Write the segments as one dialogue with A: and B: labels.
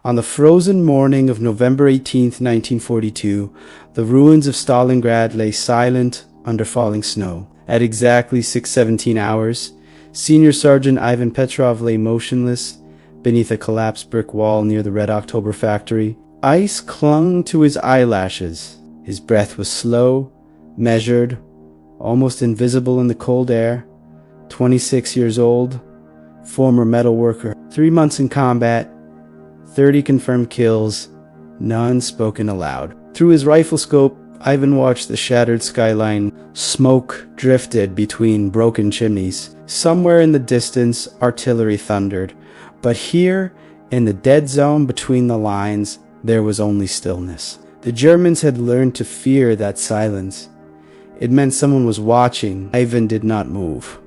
A: On the frozen morning of November 18th, 1942, the ruins of Stalingrad lay silent under falling snow. At exactly 6:17 hours, Senior Sergeant Ivan Petrov lay motionless beneath a collapsed brick wall near the Red October factory. Ice clung to his eyelashes. His breath was slow, measured, almost invisible in the cold air. 26 years old, former metal worker, 3 months in combat, 30 confirmed kills, none spoken aloud. Through his rifle scope, Ivan watched the shattered skyline. Smoke drifted between broken chimneys. Somewhere in the distance, artillery thundered. But here, in the dead zone between the lines, there was only stillness. The Germans had learned to fear that silence. It meant someone was watching. Ivan did not move.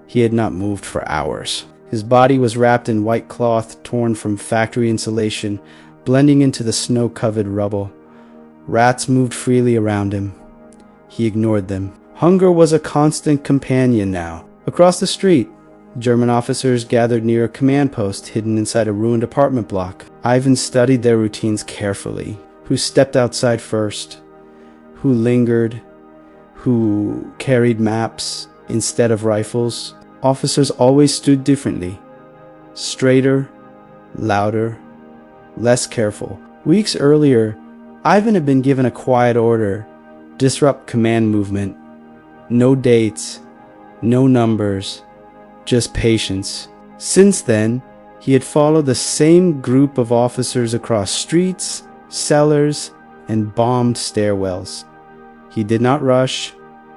A: He had not moved for hours. His body was wrapped in white cloth torn from factory insulation, blending into the snow-covered rubble. Rats moved freely around him. He ignored them. Hunger was a constant companion now. Across the street, German officers gathered near a command post hidden inside a ruined apartment block. Ivan studied their routines carefully. Who stepped outside first? Who lingered? Who carried maps instead of rifles? Officers always stood differently. Straighter, louder, less careful. Weeks earlier, Ivan had been given a quiet order: disrupt command movement. No dates, no numbers, just patience. Since then, he had followed the same group of officers across streets, cellars, and bombed stairwells. He did not rush,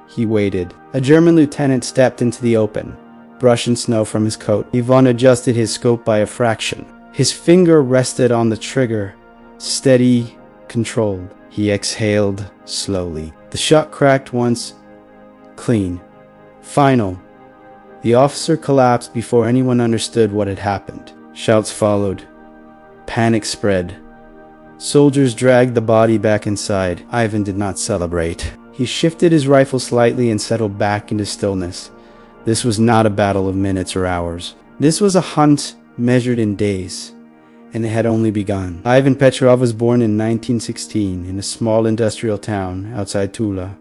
A: he waited. A German lieutenant stepped into the open, brushing snow from his coat. Ivan adjusted his scope by a fraction. His finger rested on the trigger, steady, controlled. He exhaled slowly. The shot cracked once, clean. Final. The officer collapsed before anyone understood what had happened. Shouts followed. Panic spread. Soldiers dragged the body back inside. Ivan did not celebrate. He shifted his rifle slightly and settled back into stillness. This was not a battle of minutes or hours. This was a hunt measured in days, and it had only begun. Ivan Petrov was born in 1916 in a small industrial town outside Tula.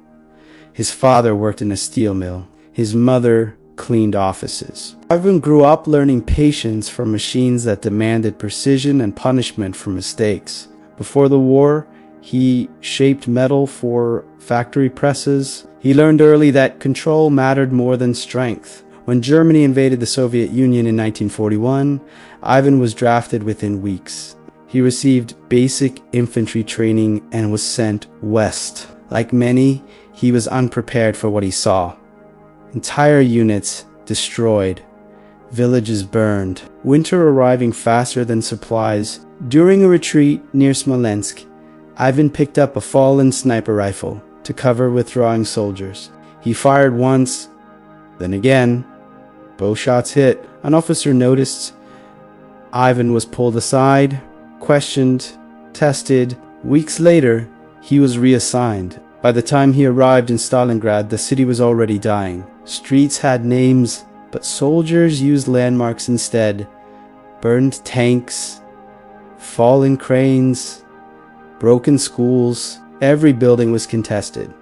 A: His father worked in a steel mill. His mother cleaned offices. Ivan grew up learning patience from machines that demanded precision and punishment for mistakes. Before the war, he shaped metal for factory presses. He learned early that control mattered more than strength. When Germany invaded the Soviet Union in 1941, Ivan was drafted within weeks. He received basic infantry training and was sent west. Like many, he was unprepared for what he saw. Entire units destroyed, villages burned, winter arriving faster than supplies. During a retreat near Smolensk, Ivan picked up a fallen sniper rifle to cover withdrawing soldiers. He fired once, then again. Both shots hit. An officer noticed. Ivan was pulled aside, questioned, tested. Weeks later, he was reassigned. By the time he arrived in Stalingrad, the city was already dying. Streets had names, but soldiers used landmarks instead. Burned tanks, fallen cranes, broken schools. Every building was contested.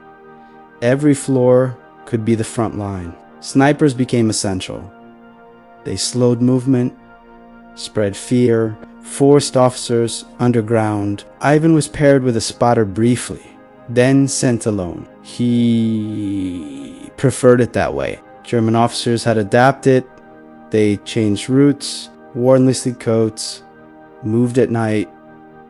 A: Every floor could be the front line. Snipers became essential. They slowed movement, spread fear, forced officers underground. Ivan was paired with a spotter briefly, then sent alone. He preferred it that way. German officers had adapted. They changed routes, wore enlisted coats, moved at night.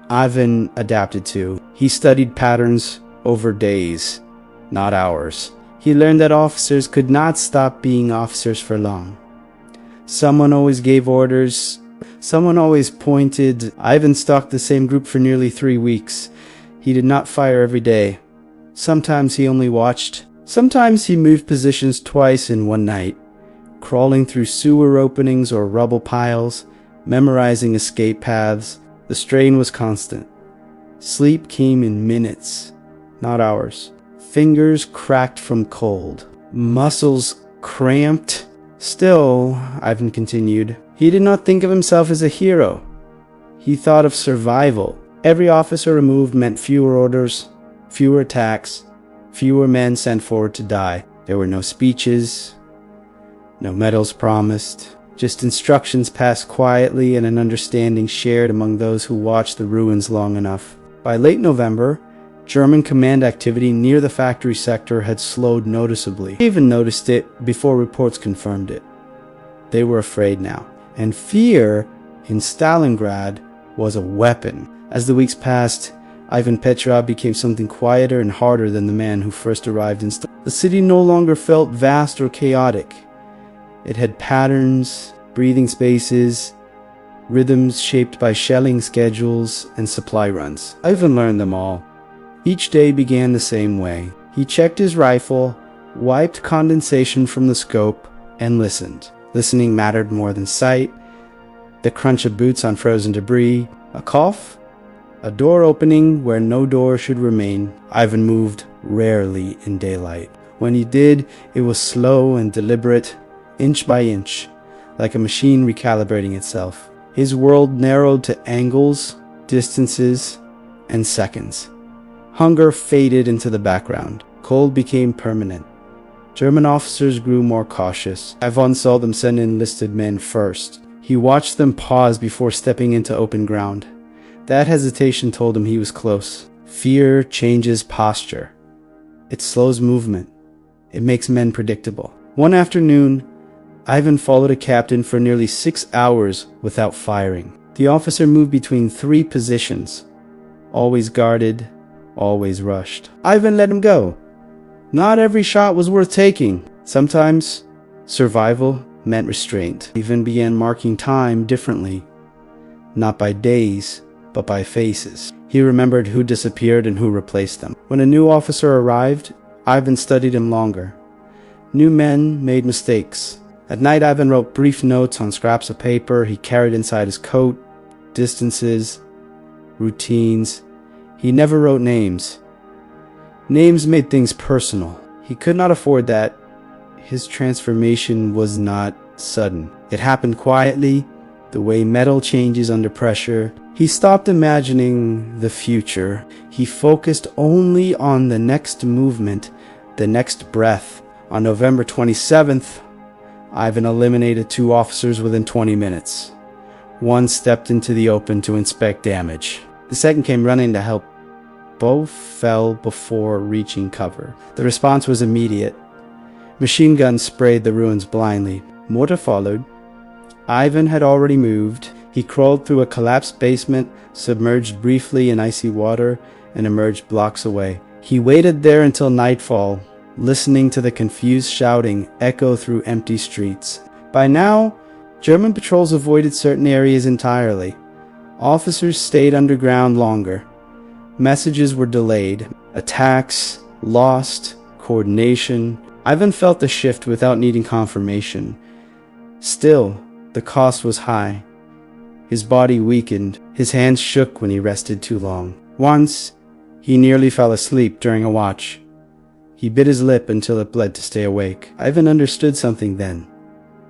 A: Ivan adapted too. He studied patterns over days, not hours. He learned that officers could not stop being officers for long. Someone always gave orders. Someone always pointed. Ivan stalked the same group for nearly 3 weeks. He did not fire every day. Sometimes he only watched. Sometimes he moved positions twice in one night, crawling through sewer openings or rubble piles, memorizing escape paths. The strain was constant. Sleep came in minutes, not hours. Fingers cracked from cold. Muscles cramped. Still, Ivan continued, he did not think of himself as a hero. He thought of survival. Every officer removed meant fewer orders, fewer attacks, fewer men sent forward to die. There were no speeches, no medals promised, just instructions passed quietly and an understanding shared among those who watched the ruins long enough. By late November, German command activity near the factory sector had slowed noticeably. They even noticed it before reports confirmed it. They were afraid now, and fear in Stalingrad was a weapon. As the weeks passed, Ivan Petrov became something quieter and harder than the man who first arrived in Stalingrad. The city no longer felt vast or chaotic. It had patterns, breathing spaces, rhythms shaped by shelling schedules and supply runs. Ivan learned them all. Each day began the same way. He checked his rifle, wiped condensation from the scope, and listened. Listening mattered more than sight. The crunch of boots on frozen debris, a cough, a door opening where no door should remain. Ivan moved rarely in daylight. When he did, it was slow and deliberate, inch by inch, like a machine recalibrating itself. His world narrowed to angles, distances, and seconds. Hunger faded into the background. Cold became permanent. German officers grew more cautious. Ivan saw them send enlisted men first. He watched them pause before stepping into open ground. That hesitation told him he was close. Fear changes posture. It slows movement. It makes men predictable. One afternoon, Ivan followed a captain for nearly 6 hours without firing. The officer moved between 3 positions, always guarded, always rushed. Ivan let him go. Not every shot was worth taking. Sometimes survival meant restraint. Ivan began marking time differently, not by days, but by faces. He remembered who disappeared and who replaced them. When a new officer arrived, Ivan studied him longer. New men made mistakes. At night, Ivan wrote brief notes on scraps of paper he carried inside his coat, distances, routines. He never wrote names. Names made things personal. He could not afford that. His transformation was not sudden. It happened quietly, the way metal changes under pressure. He stopped imagining the future. He focused only on the next movement, the next breath. On November 27th, Ivan eliminated 2 officers within 20 minutes. One stepped into the open to inspect damage. The second came running to help. Both fell before reaching cover. The response was immediate. Machine guns sprayed the ruins blindly. Mortar followed. Ivan had already moved. He crawled through a collapsed basement, submerged briefly in icy water, and emerged blocks away. He waited there until nightfall, listening to the confused shouting echo through empty streets. By now, German patrols avoided certain areas entirely. Officers stayed underground longer. Messages were delayed. Attacks, lost, coordination. Ivan felt the shift without needing confirmation. Still, the cost was high. His body weakened. His hands shook when he rested too long. Once, he nearly fell asleep during a watch. He bit his lip until it bled to stay awake. Ivan understood something then.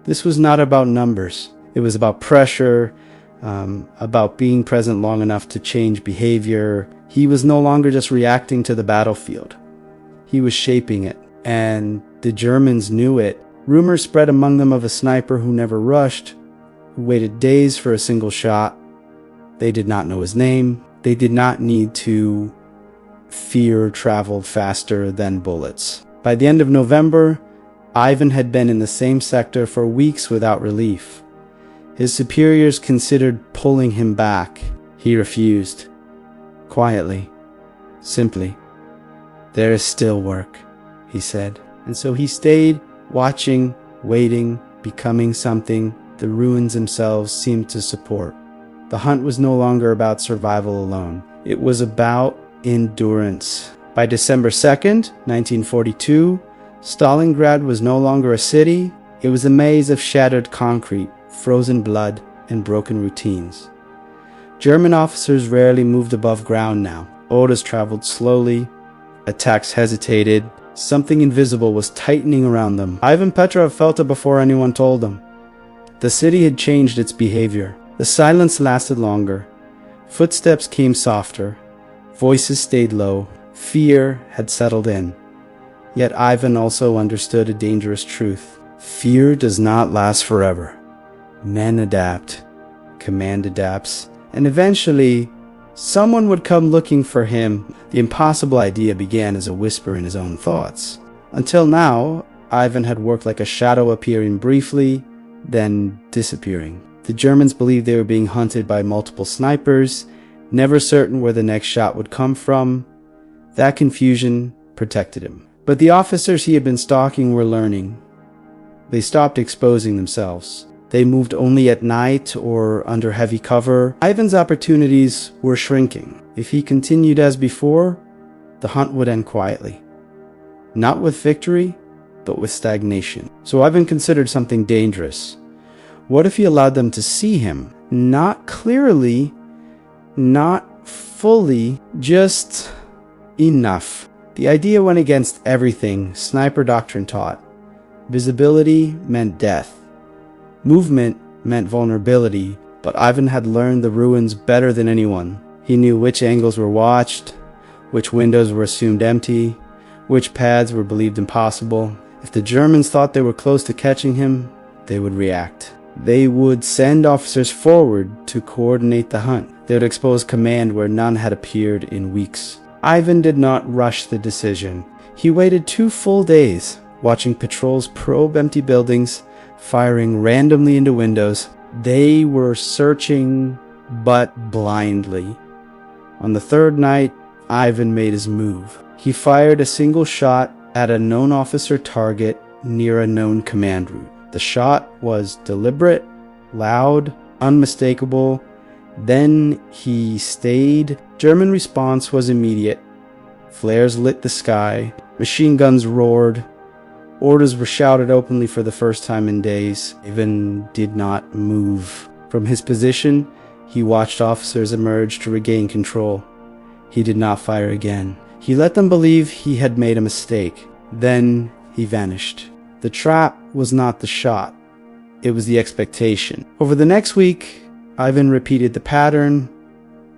A: This was not about numbers. It was about pressure, about being present long enough to change behavior. He was no longer just reacting to the battlefield. He was shaping it, and the Germans knew it. Rumors spread among them of a sniper who never rushed, who waited days for a single shot. They did not know his name. They did not need to. Fear traveled faster than bullets. By the end of November, Ivan had been in the same sector for weeks without relief. His superiors considered pulling him back. He refused. Quietly. Simply. "There is still work," he said. And so he stayed, watching, waiting, becoming something the ruins themselves seemed to support. The hunt was no longer about survival alone. It was about endurance. By December 2nd, 1942, Stalingrad was no longer a city. It was a maze of shattered concrete, frozen blood, and broken routines. German officers rarely moved above ground now. Orders traveled slowly. Attacks hesitated. Something invisible was tightening around them. Ivan Petrov felt it before anyone told him. The city had changed its behavior. The silence lasted longer. Footsteps came softer. Voices stayed low. Fear had settled in. Yet Ivan also understood a dangerous truth. Fear does not last forever. Men adapt. Command adapts. And eventually, someone would come looking for him. The impossible idea began as a whisper in his own thoughts. Until now, Ivan had worked like a shadow, appearing briefly, then disappearing. The Germans believed they were being hunted by multiple snipers, never certain where the next shot would come from. That confusion protected him. But the officers he had been stalking were learning. They stopped exposing themselves. They moved only at night or under heavy cover. Ivan's opportunities were shrinking. If he continued as before, the hunt would end quietly. Not with victory, but with stagnation. So Ivan considered something dangerous. What if he allowed them to see him? Not clearly, not fully, just enough. The idea went against everything sniper doctrine taught. Visibility meant death. Movement meant vulnerability, but Ivan had learned the ruins better than anyone. He knew which angles were watched, which windows were assumed empty, which paths were believed impossible. If the Germans thought they were close to catching him, they would react. They would send officers forward to coordinate the hunt. They would expose command where none had appeared in weeks. Ivan did not rush the decision. He waited 2 full days, watching patrols probe empty buildings, firing randomly into windows. They were searching, but blindly. On the 3rd night, Ivan made his move. He fired a single shot at a known officer target near a known command route. The shot was deliberate, loud, unmistakable. Then he stayed. German response was immediate. Flares lit the sky. Machine guns roared. Orders were shouted openly for the first time in days. Ivan did not move. From his position, he watched officers emerge to regain control. He did not fire again. He let them believe he had made a mistake. Then he vanished. The trap was not the shot. It was the expectation. Over the next week, Ivan repeated the pattern.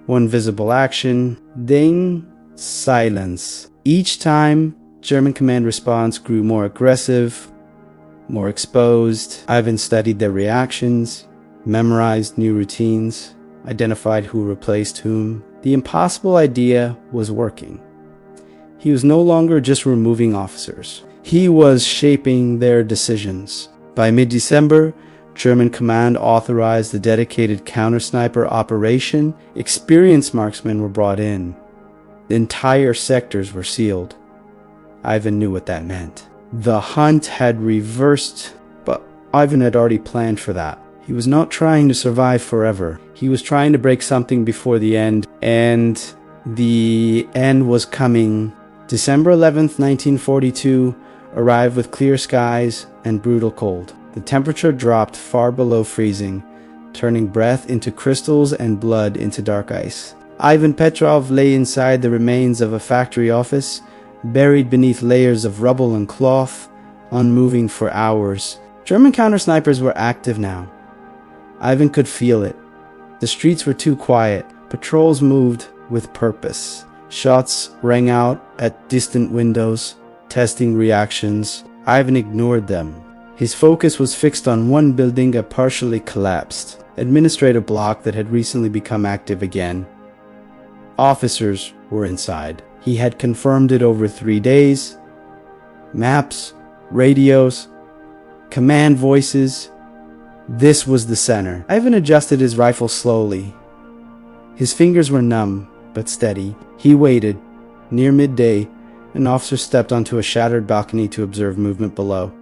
A: One visible action. Ding. Silence. Each time, German command response grew more aggressive, more exposed. Ivan studied their reactions, memorized new routines, identified who replaced whom. The impossible idea was working. He was no longer just removing officers. He was shaping their decisions. By mid-December, German command authorized the dedicated counter-sniper operation. Experienced marksmen were brought in. Entire sectors were sealed. Ivan knew what that meant. The hunt had reversed, but Ivan had already planned for that. He was not trying to survive forever. He was trying to break something before the end, and the end was coming. December 11th, 1942, arrived with clear skies and brutal cold. The temperature dropped far below freezing, turning breath into crystals and blood into dark ice. Ivan Petrov lay inside the remains of a factory office, buried beneath layers of rubble and cloth, unmoving for hours. German counter-snipers were active now. Ivan could feel it. The streets were too quiet. Patrols moved with purpose. Shots rang out at distant windows, testing reactions. Ivan ignored them. His focus was fixed on one building that partially collapsed, administrative block that had recently become active again. Officers were inside. He had confirmed it over 3 days. Maps, radios, command voices. This was the center. Ivan adjusted his rifle slowly. His fingers were numb, but steady. He waited. Near midday, an officer stepped onto a shattered balcony to observe movement below.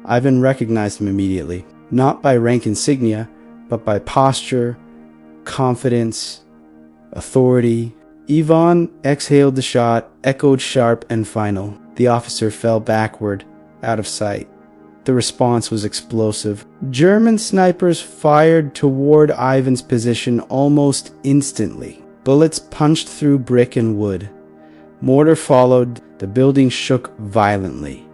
A: Ivan recognized him immediately, not by rank insignia, but by posture, confidence, authority. Ivan exhaled the shot, echoed sharp and final. The officer fell backward, out of sight. The response was explosive. German snipers fired toward Ivan's position almost instantly. Bullets punched through brick and wood. Mortar followed. The building shook violently.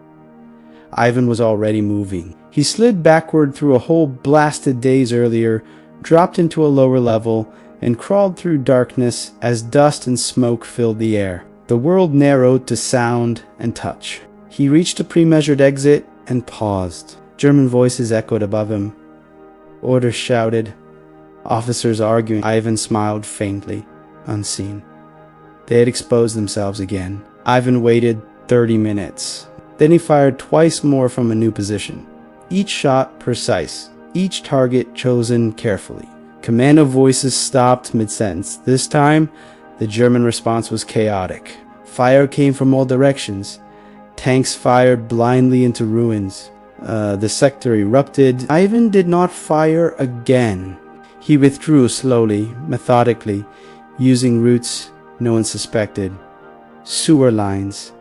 A: Ivan was already moving. He slid backward through a hole blasted days earlier, dropped into a lower level, and crawled through darkness as dust and smoke filled the air. The world narrowed to sound and touch. He reached a pre-measured exit and paused. German voices echoed above him. Orders shouted. Officers arguing. Ivan smiled faintly, unseen. They had exposed themselves again. Ivan waited 30 minutes. Then he fired twice more from a new position. Each shot precise, each target chosen carefully. Commando voices stopped mid-sentence. This time, the German response was chaotic. Fire came from all directions. Tanks fired blindly into ruins. The sector erupted. Ivan did not fire again. He withdrew slowly, methodically, using routes no one suspected. Sewer lines,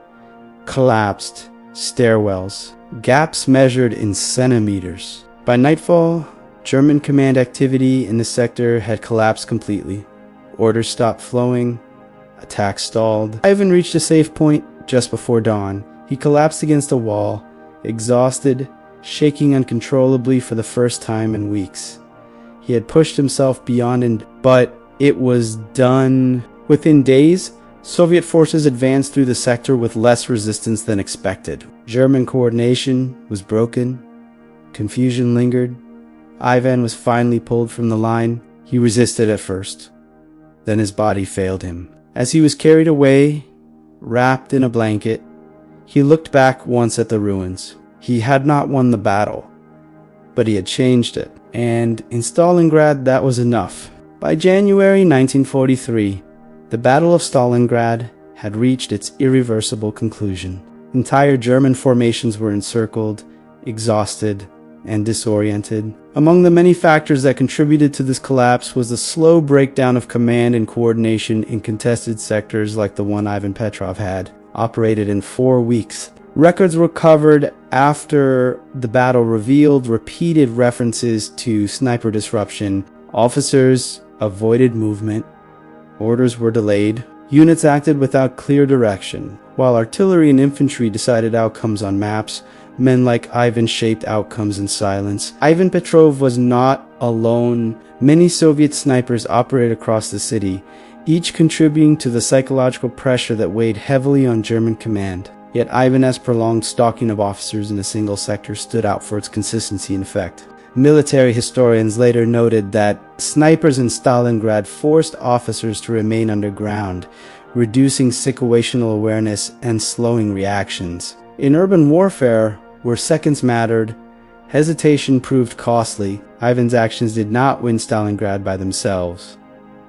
A: collapsed stairwells, gaps measured in centimeters. By nightfall, German command activity in the sector had collapsed completely. Orders stopped flowing. Attacks stalled. Ivan reached a safe point just before dawn. He collapsed against a wall, exhausted, shaking uncontrollably for the first time in weeks. He had pushed himself beyond but it was done. Within days, Soviet forces advanced through the sector with less resistance than expected. German coordination was broken. Confusion lingered. Ivan was finally pulled from the line. He resisted at first. Then his body failed him. As he was carried away, wrapped in a blanket, he looked back once at the ruins. He had not won the battle, but he had changed it. And in Stalingrad, that was enough. By January 1943, the Battle of Stalingrad had reached its irreversible conclusion. Entire German formations were encircled, exhausted, and disoriented. Among the many factors that contributed to this collapse was the slow breakdown of command and coordination in contested sectors like the one Ivan Petrov had operated in 4 weeks. Records were covered after the battle revealed repeated references to sniper disruption. Officers avoided movement. Orders were delayed. Units acted without clear direction. While artillery and infantry decided outcomes on maps, men like Ivan shaped outcomes in silence. Ivan Petrov was not alone. Many Soviet snipers operated across the city, each contributing to the psychological pressure that weighed heavily on German command. Yet Ivan's prolonged stalking of officers in a single sector stood out for its consistency and effect. Military historians later noted that snipers in Stalingrad forced officers to remain underground, reducing situational awareness and slowing reactions. In urban warfare, where seconds mattered, hesitation proved costly. Ivan's actions did not win Stalingrad by themselves.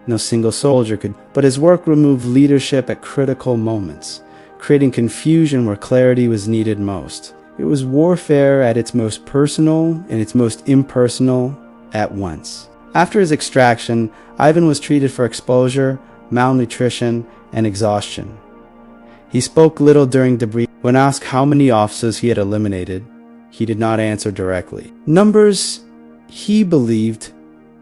A: No single soldier could, but his work removed leadership at critical moments, creating confusion where clarity was needed most. It was warfare at its most personal and its most impersonal at once. After his extraction, Ivan was treated for exposure, malnutrition, and exhaustion. He spoke little during debriefing. When asked how many officers he had eliminated, he did not answer directly. Numbers, he believed,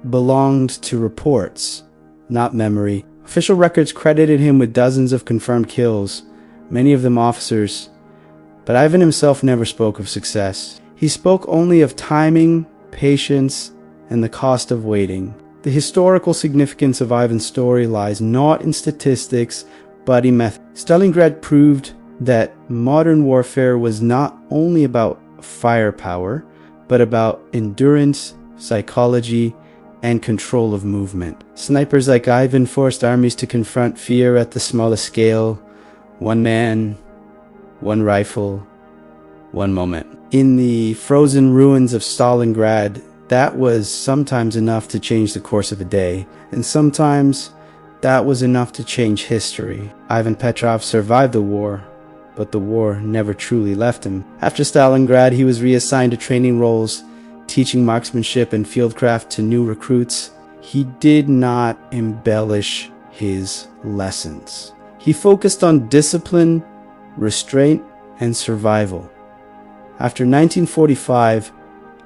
A: belonged to reports, not memory. Official records credited him with dozens of confirmed kills, many of them officers, but Ivan himself never spoke of success. He spoke only of timing, patience, and the cost of waiting. The historical significance of Ivan's story lies not in statistics, but in method. Stalingrad proved that modern warfare was not only about firepower, but about endurance, psychology, and control of movement. Snipers like Ivan forced armies to confront fear at the smallest scale. One man, one rifle, one moment. In the frozen ruins of Stalingrad, that was sometimes enough to change the course of a day, and sometimes that was enough to change history. Ivan Petrov survived the war, but the war never truly left him. After Stalingrad, he was reassigned to training roles, teaching marksmanship and fieldcraft to new recruits. He did not embellish his lessons. He focused on discipline, restraint, and survival. After 1945,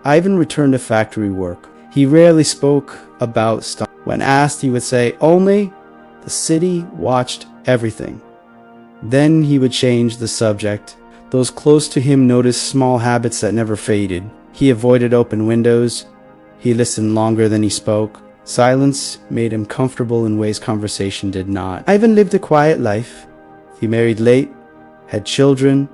A: Ivan returned to factory work. He rarely spoke about stuff. When asked, he would say, "Only the city watched everything." Then he would change the subject. Those close to him noticed small habits that never faded. He avoided open windows. He listened longer than he spoke. Silence made him comfortable in ways conversation did not. Ivan lived a quiet life. He married late, had children,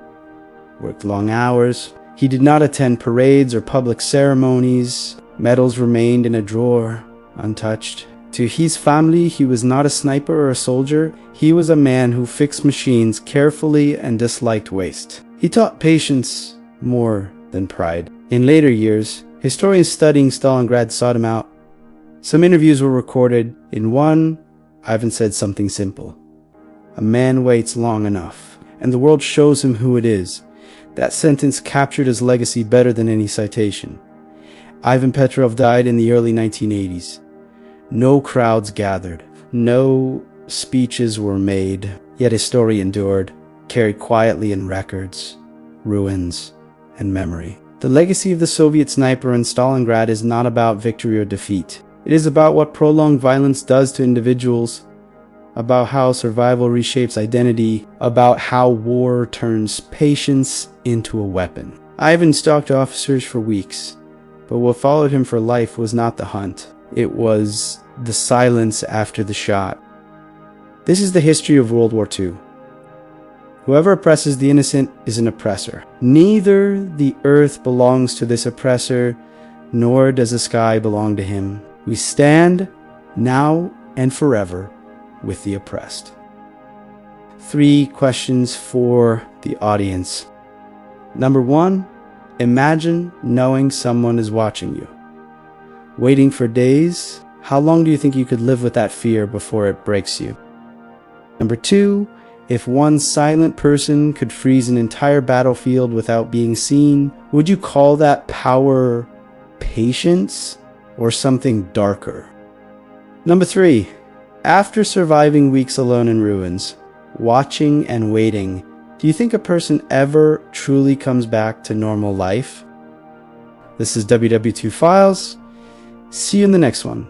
A: worked long hours. He did not attend parades or public ceremonies. Medals remained in a drawer, untouched. To his family, he was not a sniper or a soldier. He was a man who fixed machines carefully and disliked waste. He taught patience more than pride. In later years, historians studying Stalingrad sought him out. Some interviews were recorded. In one, Ivan said something simple. "A man waits long enough, and the world shows him who it is." That sentence captured his legacy better than any citation. Ivan Petrov died in the early 1980s. No crowds gathered. No speeches were made. Yet his story endured, carried quietly in records, ruins, and memory. The legacy of the Soviet sniper in Stalingrad is not about victory or defeat. It is about what prolonged violence does to individuals, about how survival reshapes identity, about how war turns patience into a weapon. Ivan stalked officers for weeks, but what followed him for life was not the hunt. It was the silence after the shot. This is the history of World War II. Whoever oppresses the innocent is an oppressor. Neither the earth belongs to this oppressor, nor does the sky belong to him. We stand, now and forever, with the oppressed. 3 questions for the audience. Number 1, imagine knowing someone is watching you. Waiting for days, how long do you think you could live with that fear before it breaks you? Number 2, if one silent person could freeze an entire battlefield without being seen, would you call that power patience or something darker? Number 3, after surviving weeks alone in ruins, watching and waiting, do you think a person ever truly comes back to normal life? This is WW2 Files. See you in the next one.